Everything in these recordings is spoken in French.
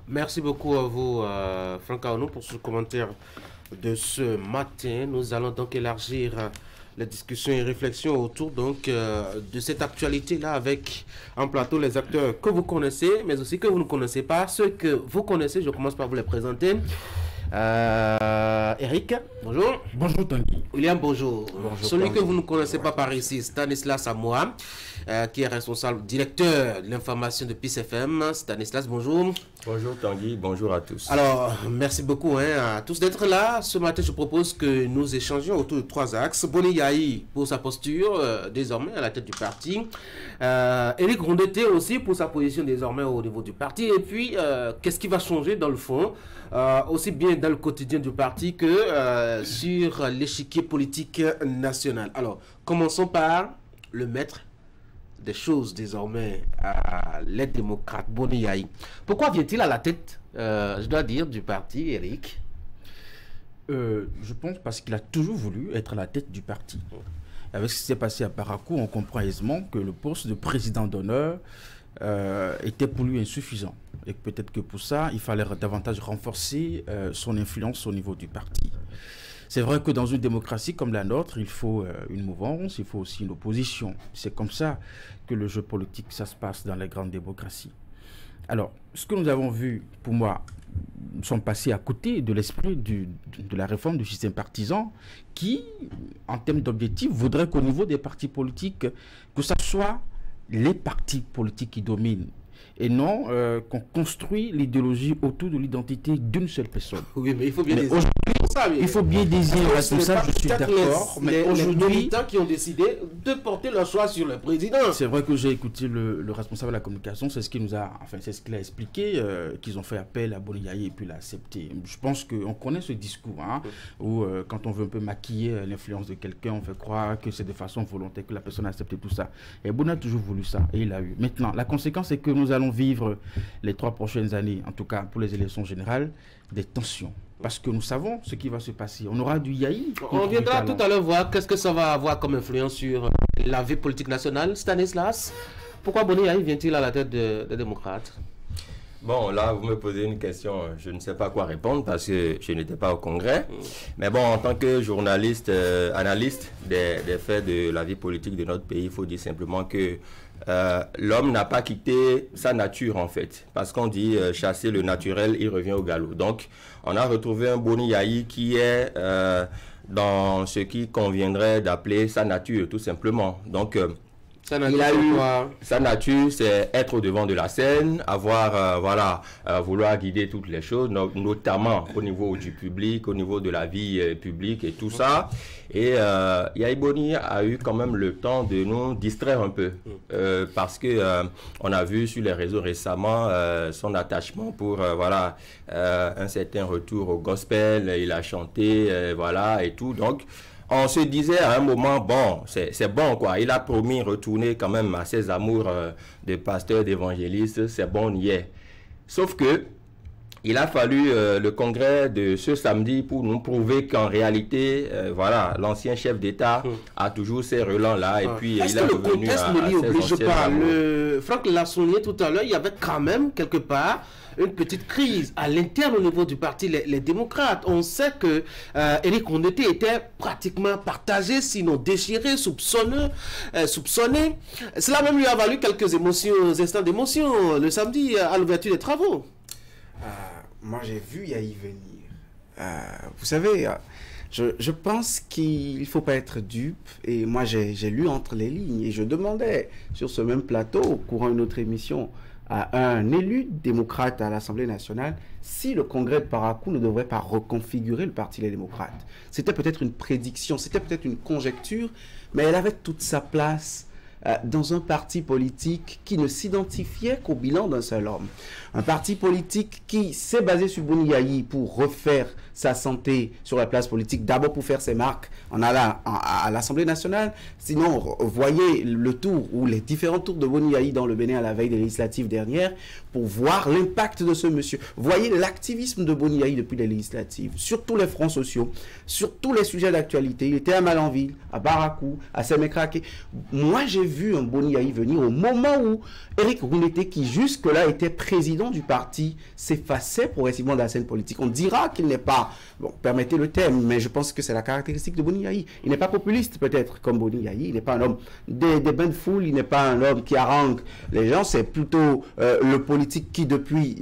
Merci beaucoup à vous, Franck Aonou, pour ce commentaire de ce matin. Nous allons donc élargir les discussions et réflexions autour de cette actualité-là avec en plateau les acteurs que vous connaissez, mais aussi que vous ne connaissez pas. Ceux que vous connaissez, je commence par vous les présenter. Eric, bonjour. Bonjour Tanguy. William, bonjour. Bonjour. Celui que vous ne connaissez pas par ici, Stanislas Amoa, qui est responsable, directeur de l'information de PIS FM. Stanislas, bonjour. Bonjour Tanguy, bonjour à tous. Alors, merci beaucoup à tous d'être là. Ce matin, je propose que nous échangions autour de trois axes. Boni Yahi pour sa posture, désormais à la tête du parti. Éric Rondeté aussi pour sa position désormais au niveau du parti. Et puis, qu'est-ce qui va changer dans le fond, aussi bien dans le quotidien du parti que sur l'échiquier politique national. Alors, commençons par le maître des choses désormais à l'aide démocrate, Boni Yahi. Pourquoi vient-il à la tête, je dois dire, du parti, Eric? Je pense parce qu'il a toujours voulu être à la tête du parti. Avec ce qui s'est passé à Parakou, on comprend aisément que le poste de président d'honneur était pour lui insuffisant. Et peut-être que pour ça, il fallait davantage renforcer son influence au niveau du parti. C'est vrai que dans une démocratie comme la nôtre, il faut une mouvance, il faut aussi une opposition. C'est comme ça que le jeu politique, ça se passe dans les grandes démocraties. Alors, ce que nous avons vu, pour moi, nous sommes passés à côté de l'esprit de la réforme du système partisan qui, en termes d'objectifs, voudrait qu'au niveau des partis politiques, que ce soit les partis politiques qui dominent et non qu'on construit l'idéologie autour de l'identité d'une seule personne. Oui, mais il faut bien il faut bien désigner un responsable, je suis d'accord, mais aujourd'hui, les qui ont décidé de porter leur choix sur le président. C'est vrai que j'ai écouté le responsable de la communication, c'est ce qu'il nous a, enfin c'est ce qu'il a expliqué, qu'ils ont fait appel à Boni Yahi et puis l'a accepté. Je pense qu'on connaît ce discours, hein, où quand on veut un peu maquiller l'influence de quelqu'un, on fait croire que c'est de façon volontaire que la personne a accepté tout ça. Et Boni a toujours voulu ça, et il a eu. Maintenant, la conséquence c'est que nous allons vivre les 3 prochaines années, en tout cas pour les élections générales, des tensions. Parce que nous savons ce qui va se passer. On aura du Yahi. On viendra tout à l'heure voir qu'est-ce que ça va avoir comme influence sur la vie politique nationale. Stanislas, pourquoi Boni Yahi vient-il à la tête des démocrates? Bon, là, vous me posez une question, je ne sais pas quoi répondre parce que je n'étais pas au Congrès. Mais bon, en tant que journaliste, analyste des faits de la vie politique de notre pays, il faut dire simplement que l'homme n'a pas quitté sa nature en fait. Parce qu'on dit chasser le naturel, il revient au galop. Donc, on a retrouvé un Boni Yahi qui est dans ce qui conviendrait d'appeler sa nature, tout simplement. Donc, il a eu sa nature, c'est être au devant de la scène, avoir, vouloir guider toutes les choses, notamment au niveau du public, au niveau de la vie publique et tout ça. Et Yahi Boni a eu quand même le temps de nous distraire un peu, parce que on a vu sur les réseaux récemment son attachement pour un certain retour au gospel. Il a chanté, et tout. Donc on se disait à un moment, bon, c'est bon quoi, il a promis retourner quand même à ses amours de pasteur, d'évangéliste, c'est bon, on y est. Sauf que, il a fallu le congrès de ce samedi pour nous prouver qu'en réalité, l'ancien chef d'État a toujours ces relents-là et puis il est revenu à ses anciens. Franck l'a souligné tout à l'heure, il y avait quand même quelque part une petite crise à l'interne au niveau du parti les démocrates. On sait que Éric Rondeté était pratiquement partagé, sinon déchiré, soupçonné. Cela même lui a valu quelques instants d'émotion le samedi à l'ouverture des travaux. Moi j'ai vu Yahi venir. Vous savez, je pense qu'il ne faut pas être dupe. Et moi j'ai lu entre les lignes et je demandais sur ce même plateau, au courant d'une autre émission, à un élu démocrate à l'Assemblée nationale si le congrès de Parakou ne devrait pas reconfigurer le Parti des démocrates. C'était peut-être une prédiction, c'était peut-être une conjecture, mais elle avait toute sa place dans un parti politique qui ne s'identifiait qu'au bilan d'un seul homme. Un parti politique qui s'est basé sur Boni Yahi pour refaire sa santé sur la place politique, d'abord pour faire ses marques en allant à l'Assemblée nationale. Sinon, voyez le tour ou les différents tours de Boni Yahi dans le Bénin à la veille des législatives dernières pour voir l'impact de ce monsieur. Voyez l'activisme de Boni Yahi depuis les législatives, sur tous les fronts sociaux, sur tous les sujets d'actualité. Il était à Malanville, à Barakou, à Semekrake. Moi, j'ai vu un Boni Yayi venir au moment où Éric Rouneté, qui jusque-là était président du parti, s'effaçait progressivement de la scène politique. On dira qu'il n'est pas, bon, permettez le terme, mais je pense que c'est la caractéristique de Boni Yayi. Il n'est pas populiste peut-être comme Boni Yayi, il n'est pas un homme des bains de foule, il n'est pas un homme qui harangue les gens, c'est plutôt le politique qui depuis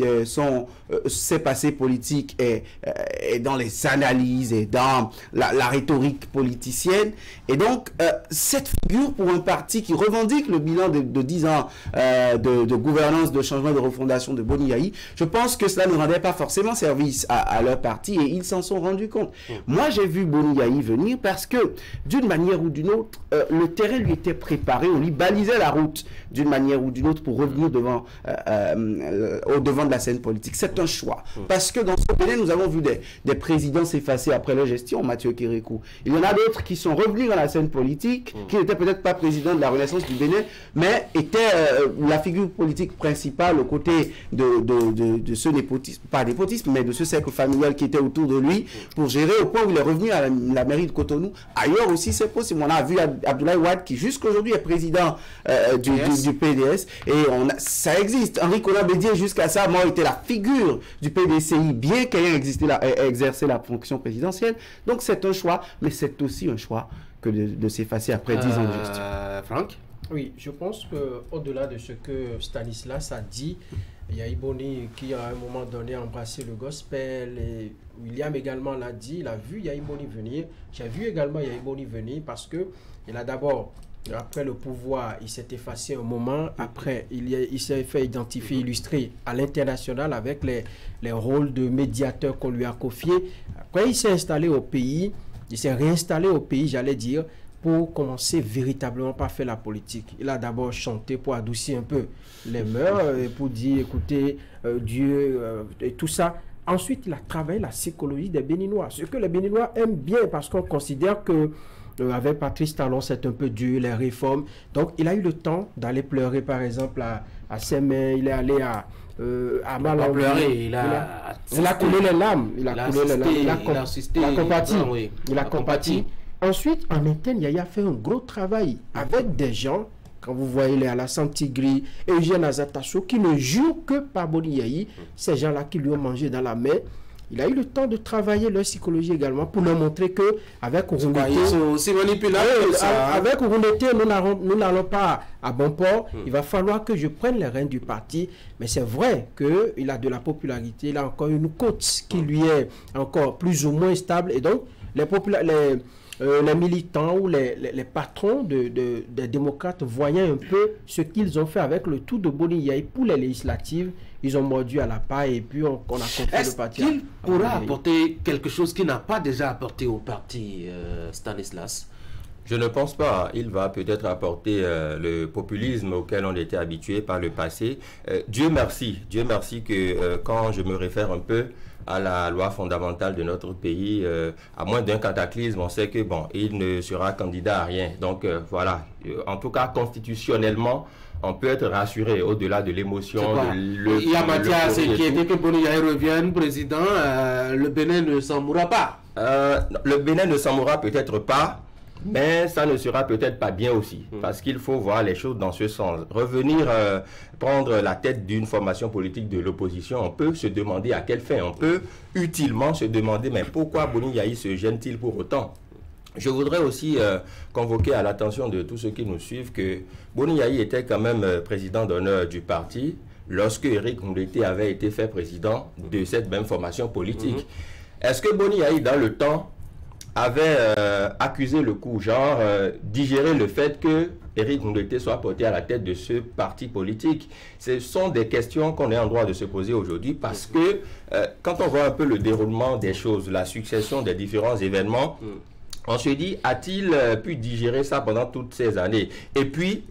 ses passés politiques est dans les analyses et dans la rhétorique politicienne. Et donc, cette figure pour un parti qui revendique le bilan de 10 ans de gouvernance, de changement, de refondation de Boni Yayi, je pense que cela ne rendait pas forcément service à leur parti et ils s'en sont rendus compte. Moi, j'ai vu Boni Yayi venir parce que, d'une manière ou d'une autre, le terrain lui était préparé, on lui balisait la route d'une manière ou d'une autre pour revenir au devant de la scène politique. C'est un choix. Parce que dans ce Bénin, nous avons vu des présidents s'effacer après leur gestion, Mathieu Kérékou. Il y en a d'autres qui sont revenus dans la scène politique, qui n'étaient peut-être pas président de la Renaissance du Bénin, mais étaient la figure politique principale aux côtés de ce népotisme, pas népotisme, mais de ce cercle familial qui était autour de lui pour gérer au point où il est revenu à la mairie de Cotonou. Ailleurs aussi, c'est possible. On a vu Abdoulaye Wade qui jusqu'aujourd'hui est président du PDS et ça existe. Henri Konan Bédié jusqu'à sa mort était la figure du PDCI, bien qu'ayant exercé la fonction présidentielle. Donc c'est un choix, mais c'est aussi un choix que de s'effacer après 10 ans de gestion. Franck? Oui, je pense qu'au-delà de ce que Stanislas a dit, Yayi Boni qui à un moment donné a embrassé le gospel, et William également l'a dit, il a vu Yayi Boni venir. J'ai vu également Yayi Boni venir parce que il a d'abord, après le pouvoir, il s'est effacé un moment. Après, il s'est fait identifier, illustrer à l'international avec les rôles de médiateur qu'on lui a confiés. Après, il s'est installé au pays, il s'est réinstallé au pays, j'allais dire, pour commencer véritablement par faire la politique. Il a d'abord chanté pour adoucir un peu les mœurs, pour dire, écoutez, Dieu, et tout ça. Ensuite, il a travaillé la psychologie des Béninois, ce que les Béninois aiment bien parce qu'on considère que avec Patrice Talon, c'est un peu dur, les réformes. Donc, il a eu le temps d'aller pleurer, par exemple, à Sémé. Il est allé à Malangui. Il a coulé les larmes. Il a compati. Ensuite, en interne, Yaya a fait un gros travail avec des gens, quand vous voyez les Alassane Tigri, Eugène Azatasso, qui ne jurent que par Boni Yayi, ces gens-là qui lui ont mangé dans la main. Il a eu le temps de travailler leur psychologie également pour leur montrer que avec Ourouneté, nous n'allons pas à bon port. Il va falloir que je prenne les rênes du parti. Mais c'est vrai qu'il a de la popularité, il a encore une cote qui lui est encore plus ou moins stable. Et donc, les militants ou les patrons des démocrates voyant un peu ce qu'ils ont fait avec le tout de Boni Yayi pour les législatives, ils ont mordu à la paille et puis on a confié le parti. Est-ce qu'il pourra apporter quelque chose qu'il n'a pas déjà apporté au parti, Stanislas? Je ne pense pas. Il va peut-être apporter le populisme auquel on était habitué par le passé. Dieu merci que quand je me réfère un peu à la loi fondamentale de notre pays, à moins d'un cataclysme, on sait que bon, il ne sera candidat à rien. Donc voilà, en tout cas constitutionnellement, on peut être rassuré au-delà de l'émotion. Il y a Mathias qui était que Boni Yayi revienne président, le Bénin ne s'en mourra pas. Le Bénin ne s'en mourra peut-être pas, mais ça ne sera peut-être pas bien aussi, parce qu'il faut voir les choses dans ce sens. Revenir prendre la tête d'une formation politique de l'opposition, on peut se demander à quelle fin. On peut utilement se demander, mais pourquoi Boni Yayi se gêne-t-il pour autant? Je voudrais aussi convoquer à l'attention de tous ceux qui nous suivent que Boni Yayi était quand même président d'honneur du parti lorsque Éric Rouneté avait été fait président de cette même formation politique. Est-ce que Boni Yayi, dans le temps, avait accusé le coup, genre digérer le fait que Éric Rouneté soit porté à la tête de ce parti politique? Ce sont des questions qu'on est en droit de se poser aujourd'hui parce que quand on voit un peu le déroulement des choses, la succession des différents événements, on se dit, a-t-il pu digérer ça pendant toutes ces années? Et puis,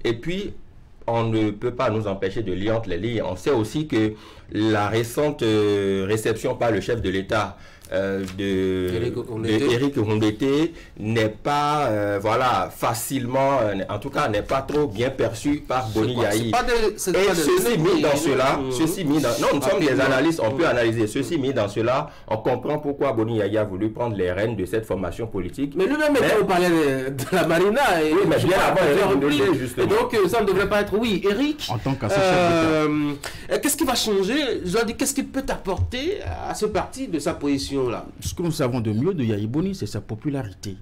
on ne peut pas nous empêcher de lire entre les lignes. On sait aussi que la récente réception par le chef de l'État Éric Rondeté n'est pas facilement, en tout cas n'est pas trop bien perçu par Boni Yayi. Et ceci mis dans cela, non, nous sommes des analystes, on peut analyser. Ceci mis dans cela, on comprend pourquoi Boni Yayi a voulu prendre les rênes de cette formation politique. Mais lui-même, on parlait de la Marina. Et oui, mais bien avant Éric Rondeté, justement. Et donc, ça ne devrait pas être. Oui, Éric. En tant qu'associé d'État. Qu'est-ce qui va changer? Je dois dire, qu'est-ce qu'il peut apporter à ce parti de sa position-là? Ce que nous savons de mieux de Yayi Boni, c'est sa popularité.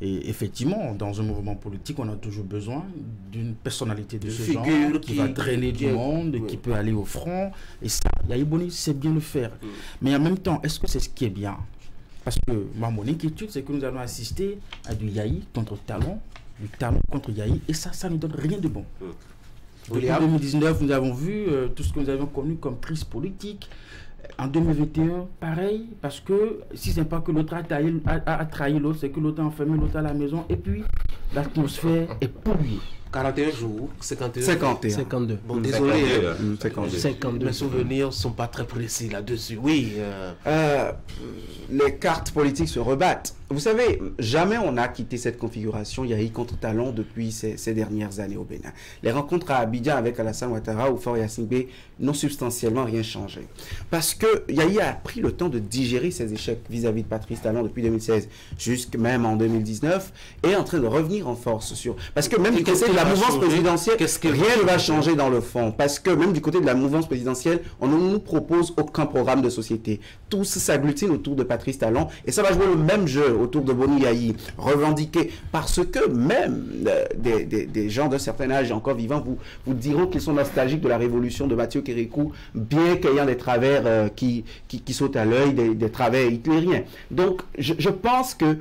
Et effectivement, dans un mouvement politique, on a toujours besoin d'une personnalité de ce genre qui va drainer du monde, qui peut aller au front. Et ça, Yayi Boni sait bien le faire. Mais en même temps, est-ce que c'est ce qui est bien? Parce que mon inquiétude, c'est que nous allons assister à du Yayi contre Talon, du Talon contre Yayi, et ça ne donne rien de bon. Depuis 2019, nous avons vu tout ce que nous avions connu comme crise politique. En 2021, pareil, parce que si ce n'est pas que l'autre a trahi l'autre, c'est que l'autre a enfermé l'autre à la maison, et puis l'atmosphère est polluée. 41 jours, 52. 52. Bon, désolé, 52. Mes souvenirs ne sont pas très précis là-dessus. Oui. Les cartes politiques se rebattent. Vous savez, jamais on a quitté cette configuration Yayi contre Talon depuis ces dernières années au Bénin. Les rencontres à Abidjan avec Alassane Ouattara ou Faure Gnassingbé n'ont substantiellement rien changé. Parce que Yayi a pris le temps de digérer ses échecs vis-à-vis de Patrice Talon depuis 2016 jusqu'à même en 2019 et est en train de revenir en force sur... Parce que même du côté de la mouvance présidentielle, rien ne va changer dans le fond. Parce que même du côté de la mouvance présidentielle, on ne nous propose aucun programme de société. Tous s'agglutinent autour de Patrice Talon et ça va jouer le même jeu autour de Boni Yayi, revendiqué, parce que même des gens d'un certain âge encore vivants vous diront qu'ils sont nostalgiques de la révolution de Mathieu Kérékou, bien qu'ayant des travers qui sautent à l'œil, des travers hitlériens. Donc je pense que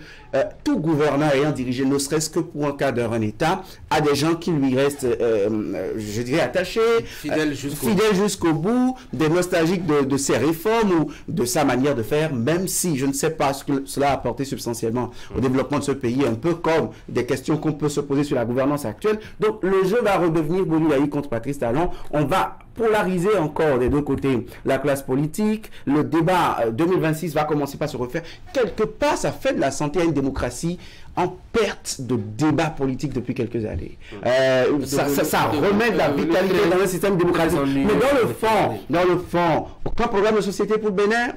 tout gouvernant ayant dirigé, ne serait-ce que pour un cas d'un État, a des gens qui lui restent, je dirais, attachés, fidèles jusqu'au bout, des nostalgiques de ses réformes ou de sa manière de faire, même si je ne sais pas ce que cela a apporté substantiellement au développement de ce pays, un peu comme des questions qu'on peut se poser sur la gouvernance actuelle. Donc le jeu va redevenir Boni Yayi contre Patrice Talon. On va polariser encore des deux côtés la classe politique. Le débat 2026 va commencer par se refaire. Quelque part, ça fait de la santé à une démocratie en perte de débat politique depuis quelques années. Ça remet de la vitalité dans le système démocratique. Mais dans le fond, aucun programme de société pour le Bénin,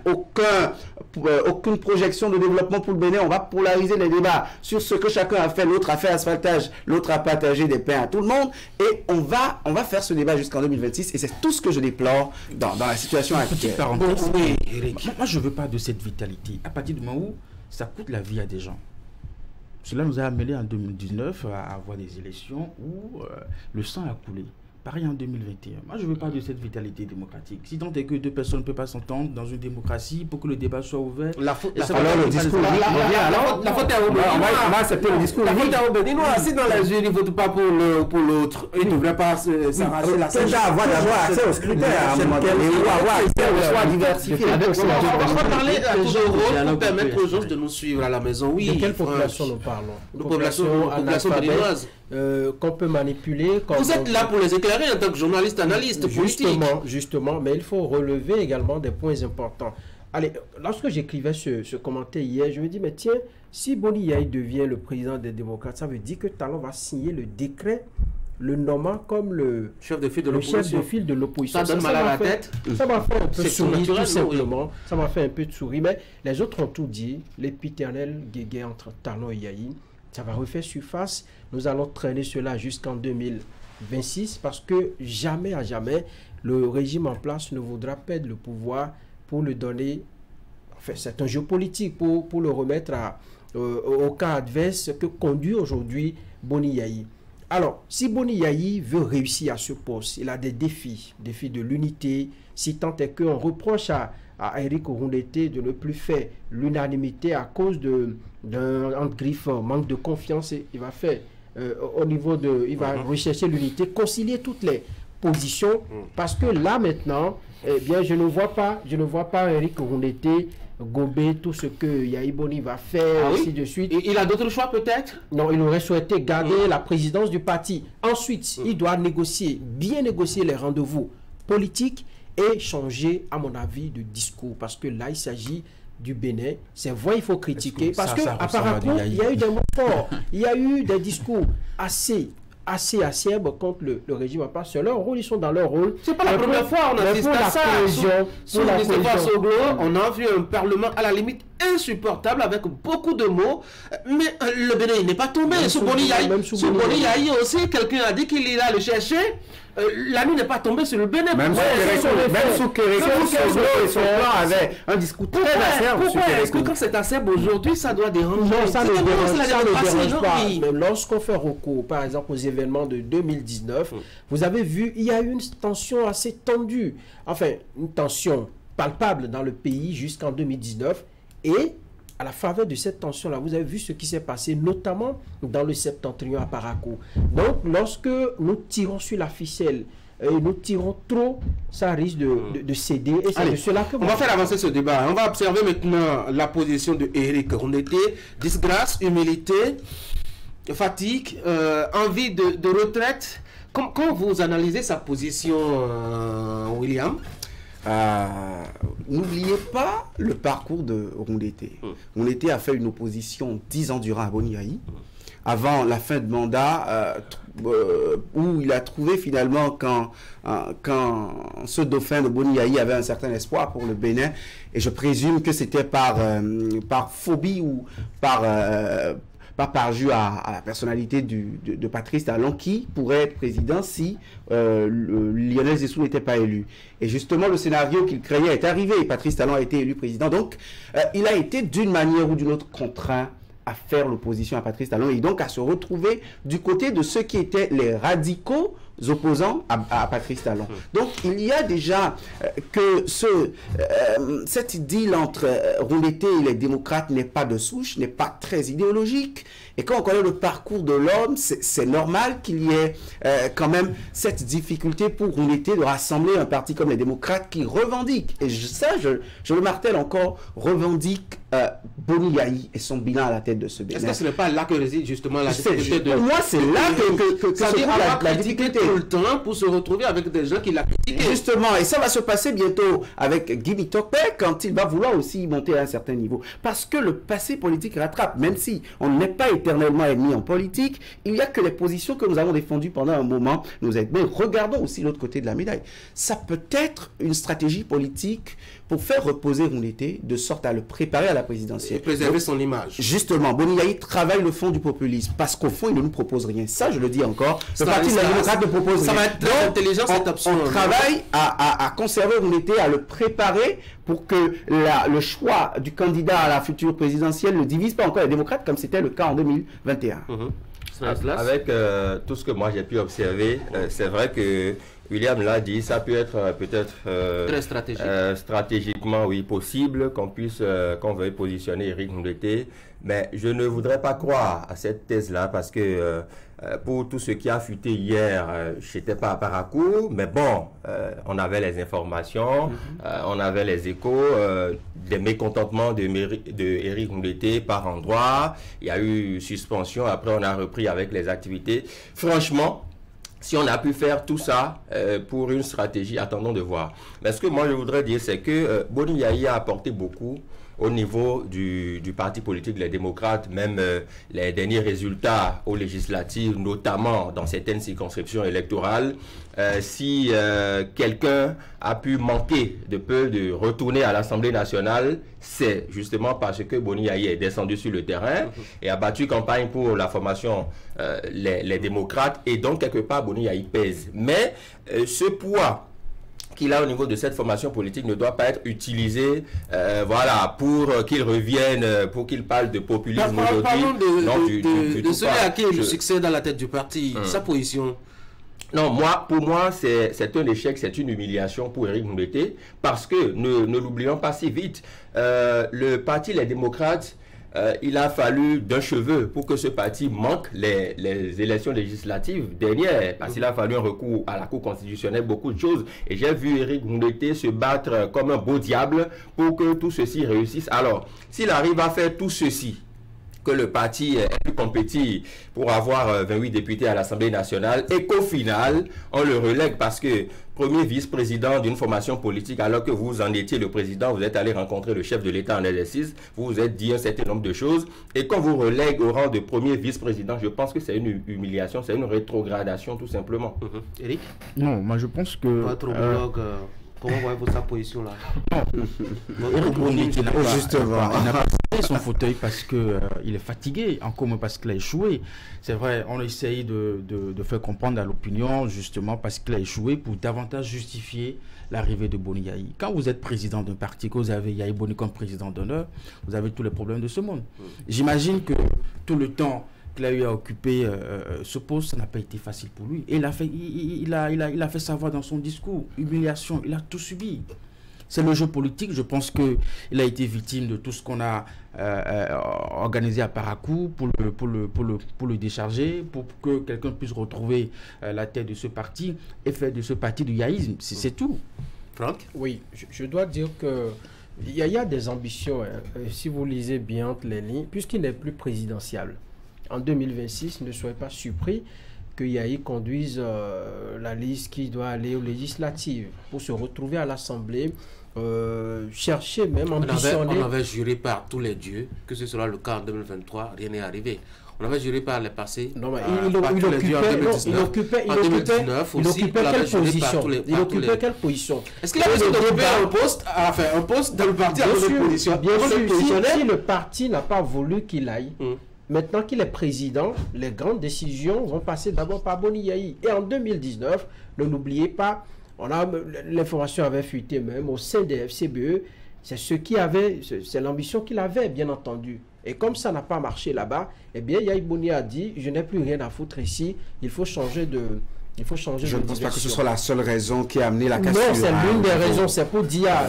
aucune projection de développement pour le Bénin. On va polariser les débats sur ce que chacun a fait. L'autre a fait asphaltage, l'autre a partagé des pains à tout le monde. Et on va faire ce débat jusqu'en 2026. Et c'est tout ce que je déplore dans la situation actuelle. Oui, Eric. Moi, je ne veux pas de cette vitalité. À partir du moment où ça coûte la vie à des gens. Cela nous a amené en 2019 à avoir des élections où le sang a coulé. Pareil en 2021. Moi, je ne veux pas de cette vitalité démocratique. Si tant est que deux personnes ne peuvent pas s'entendre dans une démocratie pour que le débat soit ouvert... La faute est au Béninois. On va accepter le discours. La faute est au Béninois. Si dans la jury, il ne vote pas pour l'autre, il ne devrait pas s'arracher la scène. Avoir accès au scrutin à un moment donné. Ou avoir accès au choix diversifié. On va parler à tour de rôle pour permettre aux gens de nous suivre à la maison. Oui. De quelle population nous parlons? De population béninoise. Qu'on peut manipuler. Vous êtes là pour les éclairer en tant que journaliste, analyste, politique. Justement, mais il faut relever également des points importants. Allez, lorsque j'écrivais ce commentaire hier, je me dis, mais tiens, si Boni Yayi devient le président des démocrates, ça veut dire que Talon va signer le décret le nommant comme le chef de file de l'opposition. Ça donne mal à la tête. Ça m'a fait un peu sourire, tout simplement. Ça m'a fait un peu de sourire. Mais les autres ont tout dit. L'épiternel guéguerre entre Talon et Yayi, ça va refaire surface. Nous allons traîner cela jusqu'en 2026 parce que jamais à jamais, le régime en place ne voudra perdre le pouvoir pour le donner. Enfin, c'est un jeu politique pour le remettre au cas adverse que conduit aujourd'hui Boni Yayi. Alors, si Boni Yayi veut réussir à ce poste, il a des défis de l'unité, si tant est qu'on reproche à Éric Rondeté de ne plus faire l'unanimité à cause d'un manque de confiance, il va faire il va rechercher l'unité, concilier toutes les positions, parce que là maintenant, eh bien, je ne vois pas Éric Rondeté gober tout ce que Yayi Boni va faire, ainsi de suite. Et il a d'autres choix peut-être? Non, il aurait souhaité garder la présidence du parti. Ensuite, il doit bien négocier les rendez-vous politiques et changer, à mon avis, de discours. Parce que là, il s'agit du Bénin, c'est vrai, il faut critiquer. Parce ça qu'à ressemble à Parakou, du il y a eu des mots forts, il y a eu des discours assez acerbes contre le régime en place. C'est leur rôle, ils sont dans leur rôle. C'est pas la première fois on assiste à ça. Sous la Soglo, on a vu un parlement à la limite insupportable avec beaucoup de mots. Mais le Bénin il n'est pas tombé. Sous Boni Yahi aussi, quelqu'un a dit qu'il ira le chercher. La nuit n'est pas tombée sur le Bénin. Même sous Kérékou, son plan avait un discours très acerbe. Pourquoi est-ce que quand c'est acerbe aujourd'hui, ça doit déranger? Non, ça ne dérange pas. Mais lorsqu'on fait recours, par exemple, aux événements de 2019, vous avez vu, il y a eu une tension assez tendue. Enfin, une tension palpable dans le pays jusqu'en 2019. Et à la faveur de cette tension-là, vous avez vu ce qui s'est passé, notamment dans le septentrion à Parakou. Donc, lorsque nous tirons sur la ficelle, et nous tirons trop, ça risque de céder. Et c'est de cela que on va faire avancer ce débat. On va observer maintenant la position de Éric Rondeté. Disgrâce, humilité, fatigue, envie de retraite. Quand vous analysez sa position, William? N'oubliez pas le parcours de Rondeté. Rondeté a fait une opposition 10 ans durant à Boni Yahi, avant la fin de mandat, où il a trouvé finalement quand ce dauphin de Boni Yahi avait un certain espoir pour le Bénin, et je présume que c'était par phobie ou par parjure à la personnalité de Patrice Talon, qui pourrait être président si Lionel Zessou n'était pas élu. Et justement, le scénario qu'il craignait est arrivé, et Patrice Talon a été élu président. Donc, il a été d'une manière ou d'une autre contraint à faire l'opposition à Patrice Talon, et donc à se retrouver du côté de ceux qui étaient les radicaux opposants à Patrice Talon. Donc il y a déjà que cette deal entre Rondeté et les démocrates n'est pas de souche, n'est pas très idéologique. Et quand on connaît le parcours de l'homme, c'est normal qu'il y ait quand même cette difficulté pour Rondeté de rassembler un parti comme les démocrates qui revendique, et je le martèle encore, revendique Boni Yahi et son bilan à la tête de ce Bénin. Est-ce que ce n'est pas là que réside justement la difficulté de... Pour moi, c'est là que ça se dit, trouve la difficulté. Tout le temps pour se retrouver avec des gens qui l'ont critiqué. Justement, et ça va se passer bientôt avec Guy Mitokpe quand il va vouloir aussi monter à un certain niveau. Parce que le passé politique rattrape, même si on n'est pas éternellement ennemis en politique, il n'y a que les positions que nous avons défendues pendant un moment nous aident. Mais regardons aussi l'autre côté de la médaille. Ça peut être une stratégie politique pour faire reposer Rondeté de sorte à le préparer à la présidentielle. Et préserver son image. Justement, Boni Yahi travaille le fond du populisme parce qu'au fond, il ne nous propose rien. Ça, je le dis encore. Le parti de la démocrate ne propose rien. Ça va être très intelligent cette option. On travaille à conserver Rondeté, à le préparer pour que le choix du candidat à la future présidentielle ne divise pas encore les démocrates comme c'était le cas en 2021. Avec tout ce que moi j'ai pu observer, c'est vrai que William l'a dit, ça peut être peut-être très stratégique. Stratégiquement, oui, possible qu'on veuille positionner Éric Rondeté, mais je ne voudrais pas croire à cette thèse-là parce que pour tout ce qui a fuité hier, je n'étais pas à Parakou, mais bon, on avait les informations, on avait les échos, des mécontentements de Éric Rondeté par endroit, il y a eu suspension, après on a repris avec les activités. Franchement, si on a pu faire tout ça pour une stratégie, attendons de voir. Mais ce que moi je voudrais dire, c'est que Boni Yahi a apporté beaucoup au niveau du parti politique Les Démocrates, même les derniers résultats aux législatives, notamment dans certaines circonscriptions électorales. Si quelqu'un a pu manquer de peu de retourner à l'Assemblée nationale, c'est justement parce que Boni Yahi est descendu sur le terrain et a battu campagne pour la formation les démocrates, et donc quelque part Boni Yahi pèse. Mais ce poids qu'il a au niveau de cette formation politique ne doit pas être utilisé voilà, pour qu'il revienne, pour qu'il parle de populisme aujourd'hui. Parlons de celui à qui il succède à la tête du parti, sa position. Non, pour moi, c'est un échec, c'est une humiliation pour Éric Rondeté, parce que, ne l'oublions pas si vite, le parti Les Démocrates, il a fallu d'un cheveu pour que ce parti manque les élections législatives dernières, parce qu'il a fallu un recours à la Cour constitutionnelle, beaucoup de choses, et j'ai vu Éric Rondeté se battre comme un beau diable pour que tout ceci réussisse. Alors, s'il arrive à faire tout ceci, que le parti ait pu compétir pour avoir 28 députés à l'Assemblée nationale et qu'au final, on le relègue parce que premier vice-président d'une formation politique, alors que vous en étiez le président, vous êtes allé rencontrer le chef de l'État en exercice, vous vous êtes dit un certain nombre de choses, et qu'on vous relègue au rang de premier vice-président, je pense que c'est une humiliation, c'est une rétrogradation tout simplement. Eric? Non, moi je pense que... Votre homologue, comment voyez-vous sa position là? Eric Bouni, il n'a pas, justement. il n'a pas quitté son fauteuil parce qu'il est fatigué, encore moins parce qu'il a échoué. C'est vrai, on essaye de faire comprendre à l'opinion, justement parce qu'il a échoué, pour davantage justifier l'arrivée de Boni Yayi. Quand vous êtes président d'un parti, que vous avez Yayi Boni comme président d'honneur, vous avez tous les problèmes de ce monde. J'imagine que tout le temps qu'il a eu à occuper ce poste, ça n'a pas été facile pour lui. Et il a fait savoir dans son discours, humiliation, il a tout subi. C'est le jeu politique. Je pense qu'il a été victime de tout ce qu'on a organisé à Parakou pour le décharger, pour que quelqu'un puisse retrouver la tête de ce parti et faire de ce parti du yaïsme. C'est tout. Franck? Oui, je dois dire que il y a des ambitions, hein. Si vous lisez bien entre les lignes, puisqu'il n'est plus présidentiel. En 2026, ne soyez pas surpris que Yayi conduise la liste qui doit aller aux législatives pour se retrouver à l'Assemblée, chercher même, ambitionner. On avait juré par tous les dieux que ce sera le cas en 2023, rien n'est arrivé. On avait juré par les passés. Non, mais il occupait quelle position? Est-ce qu'il a besoin d'occuper un poste dans le parti à l'opposition? Bien sûr, si le parti n'a pas voulu qu'il aille, maintenant qu'il est président, les grandes décisions vont passer d'abord par Boni Yayi. Et en 2019, ne l'oubliez pas, l'information avait fuité même au sein des FCBE. C'est l'ambition qu'il avait, bien entendu. Et comme ça n'a pas marché là-bas, eh bien, Yayi Boni a dit, je n'ai plus rien à foutre ici, il faut changer de... Je ne pense pas que ce soit la seule raison qui a amené la cassure. Non, c'est l'une des raisons. C'est pour dire à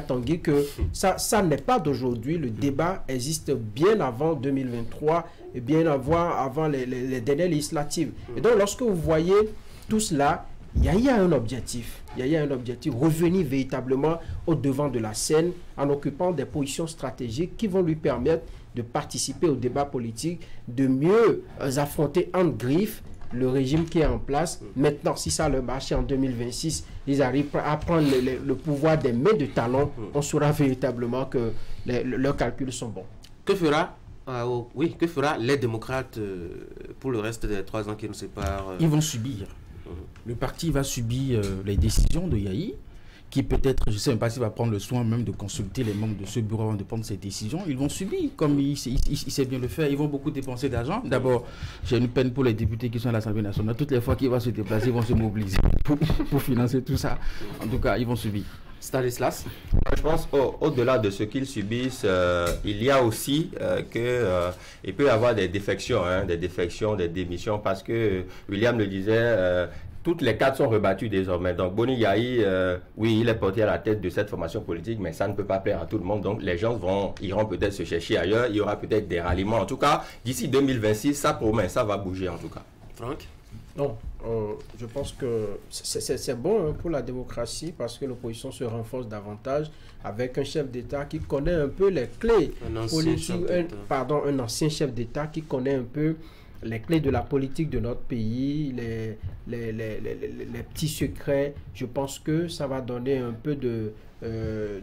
Tanguy que ça n'est pas d'aujourd'hui. Le débat existe bien avant 2023 et bien avant les dernières législatives. Et donc, lorsque vous voyez tout cela, il y a un objectif. Il y a un objectif, revenir véritablement au devant de la scène en occupant des positions stratégiques qui vont lui permettre de participer au débat politique, de mieux affronter en griffe le régime qui est en place. Maintenant, si ça le marche en 2026, ils arrivent à prendre le pouvoir des mains de talon, on saura véritablement que leurs calculs sont bons. Que fera les démocrates pour le reste des 3 ans qui nous séparent? Ils vont subir. Le parti va subir les décisions de Yayi, qui peut-être, je ne sais même pas s'il va prendre le soin même de consulter les membres de ce bureau avant de prendre ces décisions. Ils vont subir, comme il sait bien le faire. Ils vont beaucoup dépenser d'argent. D'abord, j'ai une peine pour les députés qui sont à l'Assemblée nationale. Toutes les fois qu'il va se déplacer, ils vont se mobiliser pour financer tout ça. En tout cas, ils vont subir. Stanislas? Je pense au-delà de ce qu'ils subissent, il y a aussi il peut y avoir des défections, des démissions, parce que William le disait, toutes les cartes sont rebattues désormais. Donc Boni Yayi, oui, il est porté à la tête de cette formation politique, mais ça ne peut pas plaire à tout le monde. Donc les gens iront peut-être se chercher ailleurs. Il y aura peut-être des ralliements. En tout cas, d'ici 2026, ça promet, ça va bouger en tout cas. Franck? Non, je pense que c'est bon pour la démocratie parce que l'opposition se renforce davantage avec un chef d'État qui connaît un peu les clés politiques. Un ancien chef d'État qui connaît un peu les clés de la politique de notre pays, les petits secrets. Je pense que ça va donner un peu de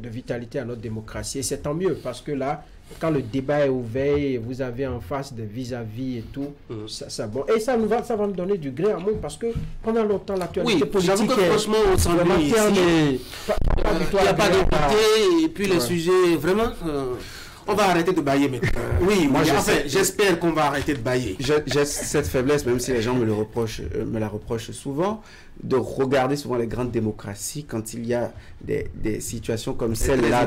vitalité à notre démocratie. Et c'est tant mieux parce que là, quand le débat est ouvert et vous avez en face des vis-à-vis et tout, ça bon. Et ça va nous donner du gré à monde parce que pendant longtemps, l'actualité politique est... franchement, on s'ennuie ici. Il n'y a pas d'équité et puis les sujets, vraiment... On va arrêter de bailler maintenant. Oui, moi j'espère qu'on va arrêter de bailler. J'ai cette faiblesse, même si les gens me la reprochent souvent, de regarder souvent les grandes démocraties quand il y a des situations comme celle-là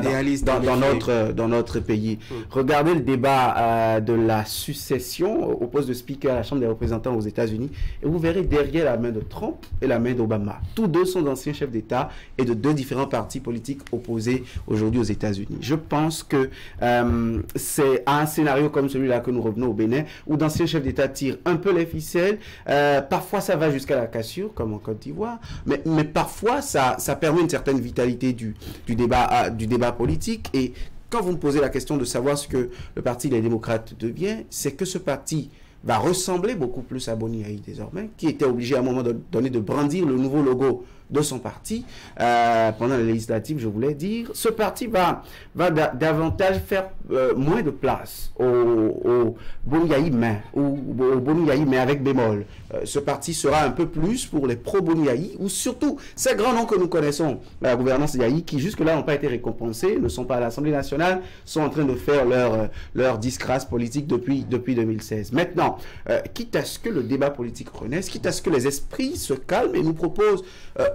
dans notre pays. Regardez le débat de la succession au poste de speaker à la Chambre des représentants aux États-Unis et vous verrez derrière la main de Trump et la main d'Obama. Tous deux sont d'anciens chefs d'État et de 2 différents partis politiques opposés aujourd'hui aux États-Unis. Je pense que c'est un scénario comme celui-là que nous revenons au Bénin où d'anciens chefs d'État tirent un peu les ficelles. Parfois ça va jusqu'à la cassure comme en Côte d'Ivoire, mais parfois ça permet une certaine vitalité du débat politique et quand vous me posez la question de savoir ce que le Parti des démocrates devient, c'est que ce parti va ressembler beaucoup plus à Boni Yayi désormais, qui était obligé à un moment donné de brandir le nouveau logo de son parti pendant les législatives, je voulais dire. Ce parti va davantage faire moins de place au Boni Yayi mais, ou au Boni Yayi mais avec bémol. Ce parti sera un peu plus pour les pro-Boni Yayi, ou surtout ces grands noms que nous connaissons, la gouvernance Yayi, qui jusque-là n'ont pas été récompensés, ne sont pas à l'Assemblée nationale, sont en train de faire leur disgrâce politique depuis 2016. Maintenant, quitte à ce que le débat politique renaisse, quitte à ce que les esprits se calment et nous proposent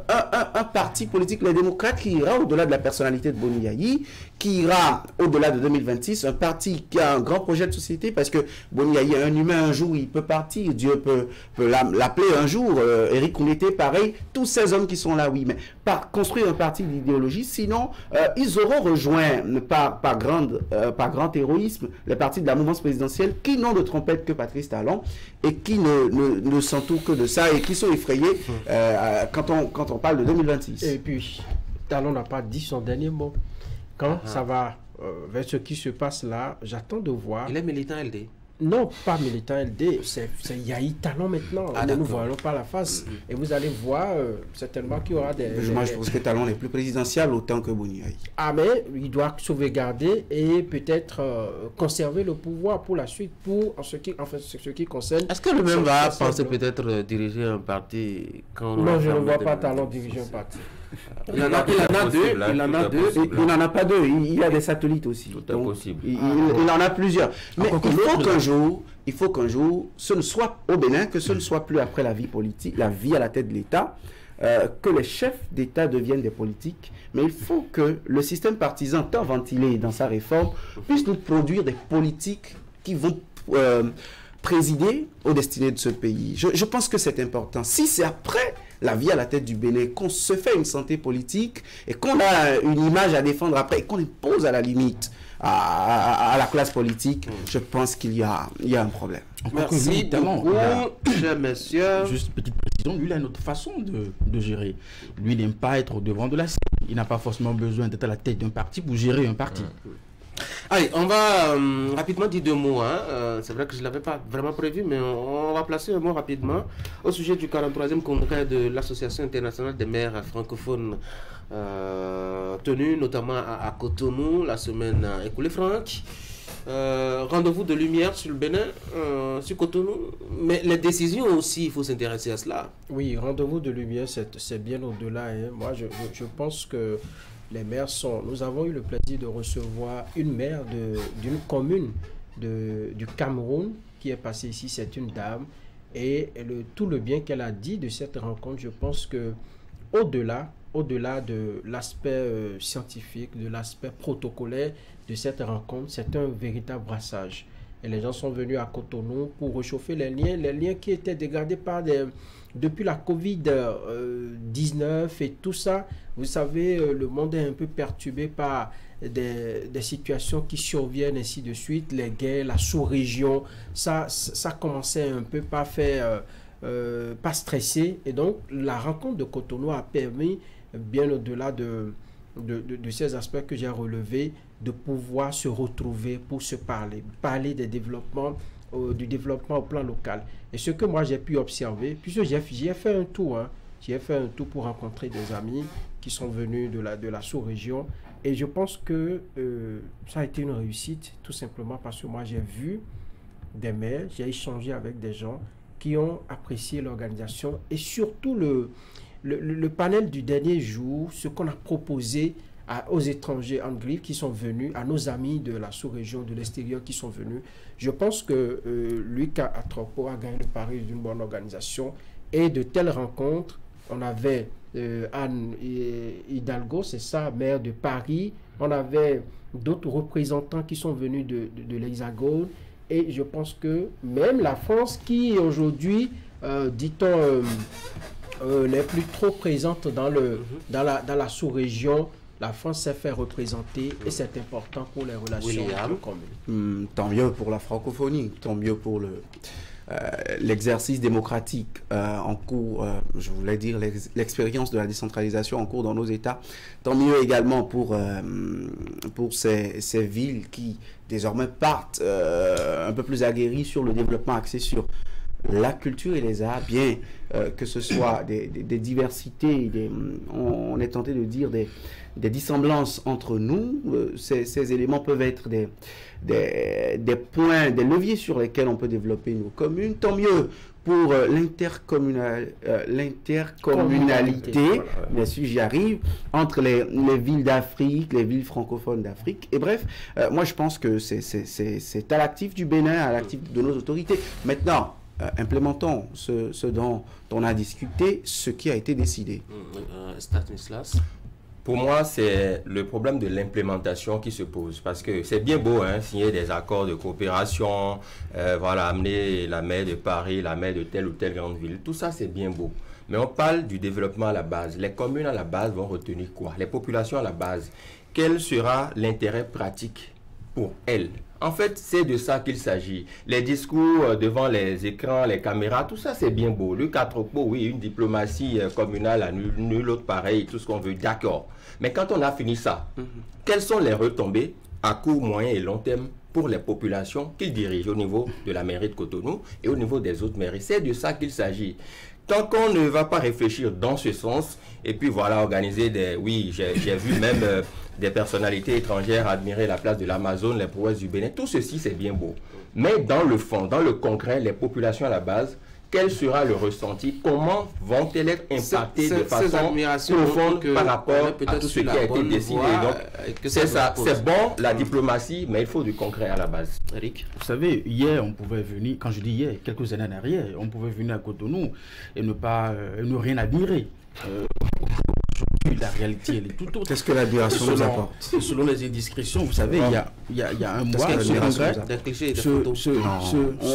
un parti politique, les démocrates, qui ira au-delà de la personnalité de Boni Yayi, qui ira au-delà de 2026, un parti qui a un grand projet de société, parce que Boni Yayi est un humain, un jour il peut partir, Dieu peut l'appeler un jour, Éric Koundété, pareil, tous ces hommes qui sont là, oui, mais par construire un parti d'idéologie, sinon ils auront rejoint par grand héroïsme les partis de la mouvance présidentielle qui n'ont de trompette que Patrice Talon et qui ne s'entourent que de ça et qui sont effrayés quand on parle de 2026. Et puis, Talon n'a pas dit son dernier mot. Quand ça va vers ce qui se passe là, j'attends de voir. Il est militant LD. Non, pas militant LD, c'est Yayi Talon maintenant. Nous ne voyons pas la face. Et vous allez voir certainement qu'il y aura des... Moi, je pense que Talon n'est plus présidentiel autant que Boni Yayi. Ah, mais il doit sauvegarder et peut-être conserver le pouvoir pour la suite, pour ce qui concerne... Est-ce que le même va penser peut-être diriger un parti quand... Non, je ne vois pas Talon diriger un parti. Il en a deux. Il n'en a pas deux. Il a des satellites aussi. Tout est possible. Il en a plusieurs. Mais il faut qu'un jour, ce ne soit au Bénin, que ce ne soit plus après la vie politique, la vie à la tête de l'État, que les chefs d'État deviennent des politiques. Mais il faut que le système partisan, tant ventilé dans sa réforme, puisse nous produire des politiques qui vont présider aux destinées de ce pays. Je pense que c'est important. Si c'est après la vie à la tête du Bénin qu'on se fait une santé politique et qu'on a une image à défendre après et qu'on impose à la limite à la classe politique, je pense qu'il y a un problème. Merci beaucoup, chers messieurs. Juste une petite précision, lui, il a une autre façon de gérer. Lui, il n'aime pas être au devant de la scène. Il n'a pas forcément besoin d'être à la tête d'un parti pour gérer un parti. Allez, on va rapidement dire deux mots. C'est vrai que je ne l'avais pas vraiment prévu, mais on va placer un mot rapidement au sujet du 43e congrès de l'Association internationale des maires francophones tenu notamment à Cotonou la semaine écoulée, Franck. Rendez-vous de lumière sur le Bénin, sur Cotonou, mais les décisions aussi, il faut s'intéresser à cela. Oui, rendez-vous de lumière, c'est bien au-delà. Moi, je pense que les maires nous avons eu le plaisir de recevoir une maire d'une commune du Cameroun qui est passée ici, c'est une dame, et tout le bien qu'elle a dit de cette rencontre, je pense que au-delà de l'aspect scientifique, de l'aspect protocolaire de cette rencontre, c'est un véritable brassage. Et les gens sont venus à Cotonou pour réchauffer les liens qui étaient dégradés depuis la Covid-19 et tout ça. Vous savez, le monde est un peu perturbé par des situations qui surviennent, ainsi de suite, les guerres, la sous-région. Ça commençait un peu pas stresser. Et donc, la rencontre de Cotonou a permis, bien au-delà de ces aspects que j'ai relevés, de pouvoir se retrouver pour se parler des développements, du développement au plan local. Et ce que moi j'ai pu observer, puisque j'ai fait un tour, j'ai fait un tour pour rencontrer des amis qui sont venus de la sous-région, et je pense que ça a été une réussite, tout simplement parce que moi j'ai vu des maires, j'ai échangé avec des gens qui ont apprécié l'organisation, et surtout le panel du dernier jour, ce qu'on a proposé aux étrangers en griffe qui sont venus, à nos amis de la sous-région, de l'extérieur qui sont venus. Je pense que Lucas Atropo a gagné le pari d'une bonne organisation, et de telles rencontres. On avait Anne Hidalgo, c'est ça, maire de Paris. On avait d'autres représentants qui sont venus de l'Hexagone, et je pense que même la France qui aujourd'hui, dit-on, n'est plus trop présente dans la sous-région, la France s'est fait représenter, et c'est important pour les relations communes. Tant mieux pour la francophonie, tant mieux pour l'exercice démocratique en cours, je voulais dire l'expérience de la décentralisation en cours dans nos États, tant mieux également pour ces villes qui désormais partent un peu plus aguerries sur le développement axé sur la culture et les arts, bien que ce soit des diversités, on est tenté de dire des dissemblances entre nous, ces éléments peuvent être des points, des leviers sur lesquels on peut développer nos communes, tant mieux pour l'intercommunalité, bien sûr j'y arrive, entre les villes d'Afrique, les villes francophones d'Afrique, et bref, moi je pense que c'est à l'actif du Bénin, à l'actif de nos autorités. Maintenant, implémentons ce dont on a discuté, ce qui a été décidé. Stanislas? Pour moi, c'est le problème de l'implémentation qui se pose. Parce que c'est bien beau, hein, signer des accords de coopération, voilà, amener la maire de Paris, la maire de telle ou telle grande ville. Tout ça, c'est bien beau. Mais on parle du développement à la base. Les communes à la base vont retenir quoi? Les populations à la base. Quel sera l'intérêt pratique pour elles? En fait, c'est de ça qu'il s'agit. Les discours devant les écrans, les caméras, tout ça, c'est bien beau. Le 4-po, oui, une diplomatie communale à nul autre pareil, tout ce qu'on veut, d'accord. Mais quand on a fini ça, quelles sont les retombées à court, moyen et long terme pour les populations qu'il dirige au niveau de la mairie de Cotonou et au niveau des autres mairies? C'est de ça qu'il s'agit. Tant qu'on ne va pas réfléchir dans ce sens, et puis voilà, organiser des... Oui, j'ai vu même des personnalités étrangères admirer la place de l'Amazone, les prouesses du Bénin. Tout ceci, c'est bien beau. Mais dans le fond, dans le concret, les populations à la base, quel sera le ressenti? Comment vont-elles être impactées de façon profonde par rapport à tout ce qui a été décidé? Donc, c'est ça, c'est bon, la diplomatie, mais il faut du concret à la base. Eric? Vous savez, hier, on pouvait venir, quand je dis hier, quelques années en arrière, on pouvait venir à Cotonou et ne rien admirer. La réalité, elle est tout autre. Qu'est-ce que l'admiration nous apporte? Selon les indiscrétions, vous savez, il y a un mois,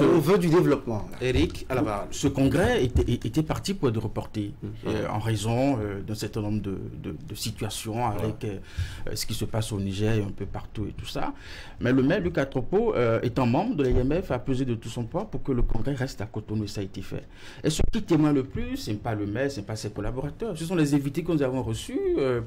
on veut du développement. Eric, à la barre. Ce congrès était parti pour être reporté en raison d'un certain nombre de situations avec ce qui se passe au Niger et un peu partout et tout ça. Mais le maire du 4-po, étant membre de l'IMF, a pesé de tout son poids pour que le congrès reste à Cotonou et ça a été fait. Et ce qui témoigne le plus, ce n'est pas le maire, ce n'est pas ses collaborateurs, ce sont les invités que nous avons reçus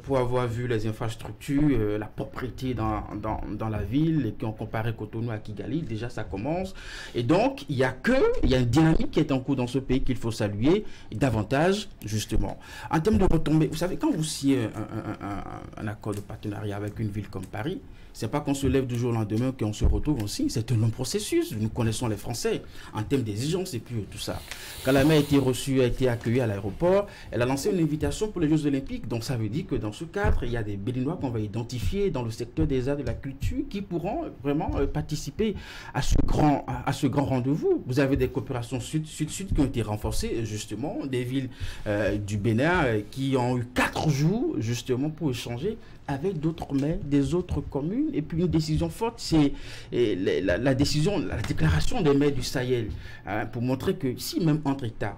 pour avoir vu les infrastructures, la propriété dans la ville et qui ont comparé Cotonou à Kigali. Déjà, ça commence. Et donc, il y a une dynamique qui est en cours dans ce pays qu'il faut saluer davantage, justement. En termes de retombées, vous savez, quand vous signez un accord de partenariat avec une ville comme Paris, c'est pas qu'on se lève du jour au lendemain qu'on se retrouve aussi. C'est un long processus. Nous connaissons les Français en termes d'exigences et puis tout ça. Quand la maire a été reçue, a été accueillie à l'aéroport, elle a lancé une invitation pour les Jeux Olympiques. Donc ça veut dire que dans ce cadre, il y a des Béninois qu'on va identifier dans le secteur des arts et de la culture qui pourront vraiment participer à ce grand rendez-vous. Vous avez des coopérations sud-sud qui ont été renforcées, justement, des villes du Bénin qui ont eu 4 jours justement pour échanger avec d'autres maires des autres communes. Et puis une décision forte, c'est la déclaration des maires du Sahel, pour montrer que si même entre États,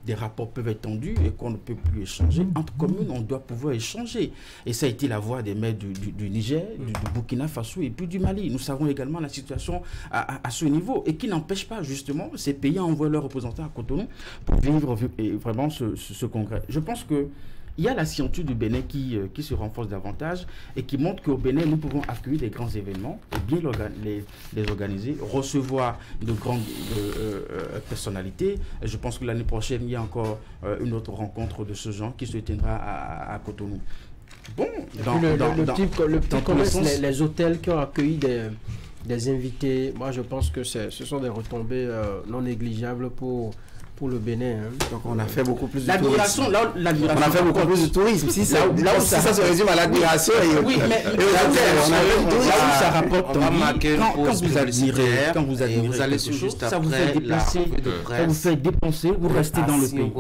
des rapports peuvent être tendus et qu'on ne peut plus échanger, entre communes, on doit pouvoir échanger. Et ça a été la voix des maires du Niger, du Burkina Faso et puis du Mali. Nous savons également la situation à ce niveau et qui n'empêche pas justement ces pays à envoyer leurs représentants à Cotonou pour vivre vraiment ce congrès. Je pense que il y a la signature du Bénin qui se renforce davantage et qui montre qu'au Bénin, nous pouvons accueillir des grands événements et bien les organiser, recevoir de grandes personnalités. Et je pense que l'année prochaine, il y a encore une autre rencontre de ce genre qui se tiendra à Cotonou. Bon, le petit commerce, les hôtels qui ont accueilli des invités, moi je pense que ce sont des retombées non négligeables pour le Bénin. Donc on a fait beaucoup plus de tourisme. On a fait beaucoup plus de tourisme. Si ça se résume à l'admiration. Oui, mais ça rapporte quand vous admirez vous allez quelque chose, juste ça vous fait déplacer, ça vous fait dépenser, vous restez dans le pays.